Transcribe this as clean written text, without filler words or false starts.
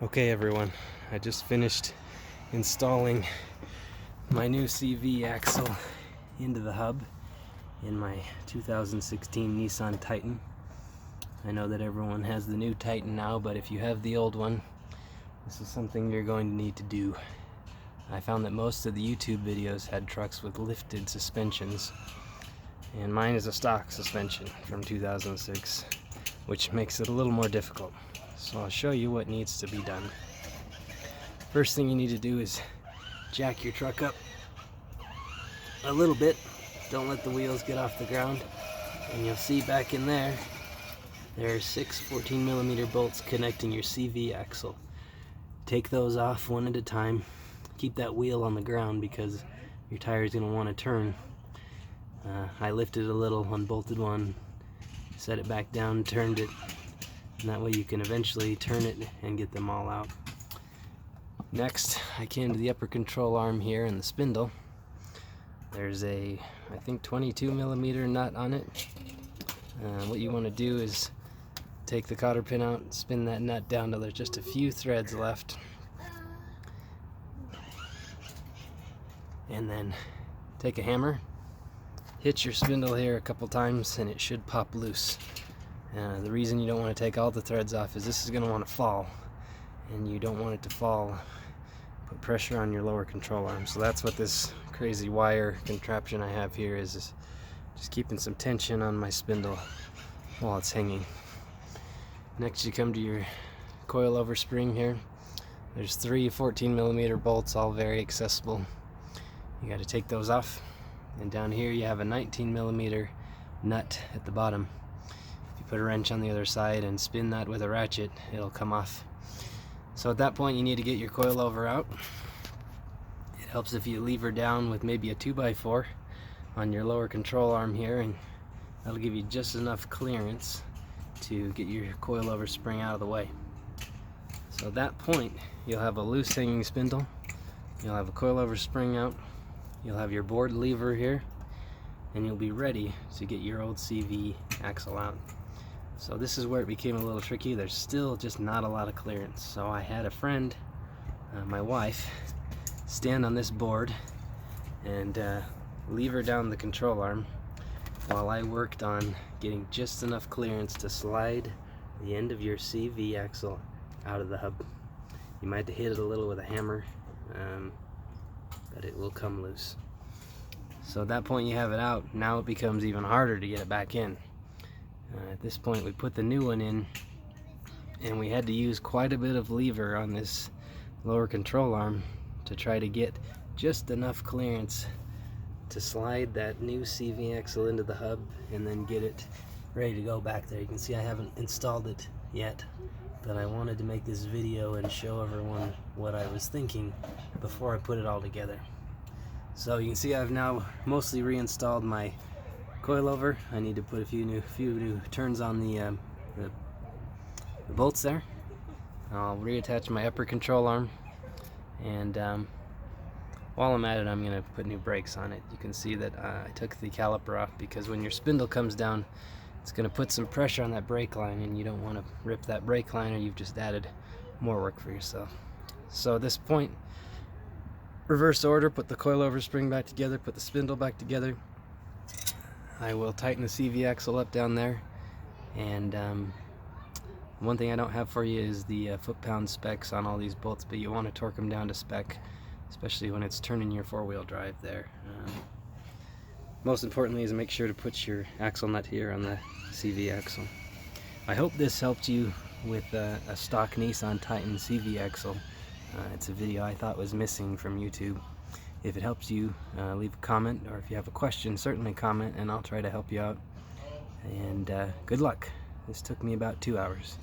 Okay everyone, I just finished installing my new CV axle into the hub in my 2016 Nissan Titan. I know that everyone has the new Titan now, but if you have the old one, this is something you're going to need to do. I found that most of the YouTube videos had trucks with lifted suspensions, and mine is a stock suspension from 2006, which makes it a little more difficult. So I'll show you what needs to be done. First thing you need to do is jack your truck up a little bit. Don't let the wheels get off the ground. And you'll see back in there, there are 6 14mm bolts connecting your CV axle. Take those off one at a time. Keep that wheel on the ground because your tire is going to want to turn. I lifted a little, unbolted one, set it back down, turned it, and that way you can eventually turn it and get them all out. Next, I came to the upper control arm here and the spindle. There's a, I think, 22mm nut on it. What you want to do is take the cotter pin out, spin that nut down till there's just a few threads left, and then take a hammer, hit your spindle here a couple times, and it should pop loose. The reason you don't want to take all the threads off is this is going to want to fall, and you don't want it to fall. Put pressure on your lower control arm. So that's what this crazy wire contraption I have here is just keeping some tension on my spindle while it's hanging. Next, you come to your coil over spring here. There's 3 14mm bolts, all very accessible. You got to take those off, and down here you have a 19mm nut at the bottom. If you put a wrench on the other side and spin that with a ratchet, it'll come off. So at that point you need to get your coilover out. It helps if you lever down with maybe a 2x4 on your lower control arm here, and that'll give you just enough clearance to get your coilover spring out of the way. So at that point you'll have a loose hanging spindle, you'll have a coilover spring out, you'll have your board lever here, and you'll be ready to get your old CV axle out. So this is where it became a little tricky. There's still just not a lot of clearance. So I had a friend, my wife, stand on this board and lever down the control arm while I worked on getting just enough clearance to slide the end of your CV axle out of the hub. You might have to hit it a little with a hammer, but it will come loose. So at that point you have it out. Now it becomes even harder to get it back in. At this point we put the new one in, and we had to use quite a bit of lever on this lower control arm to try to get just enough clearance to slide that new CV axle into the hub and then get it ready to go back there. You can see I haven't installed it yet, but I wanted to make this video and show everyone what I was thinking before I put it all together. So you can see I've now mostly reinstalled my coilover. I need to put a few new turns on the bolts there. I'll reattach my upper control arm, and while I'm at it I'm going to put new brakes on it. You can see that I took the caliper off because when your spindle comes down it's going to put some pressure on that brake line, and you don't want to rip that brake line or you've just added more work for yourself. So at this point, reverse order, put the coilover spring back together, put the spindle back together. I will tighten the CV axle up down there, and one thing I don't have for you is the foot-pound specs on all these bolts, but you want to torque them down to spec, especially when it's turning your four-wheel drive there. Most importantly is make sure to put your axle nut here on the CV axle. I hope this helped you with a stock Nissan Titan CV axle. It's a video I thought was missing from YouTube. If it helps you, leave a comment, or if you have a question, certainly comment and I'll try to help you out. And good luck. This took me about 2 hours.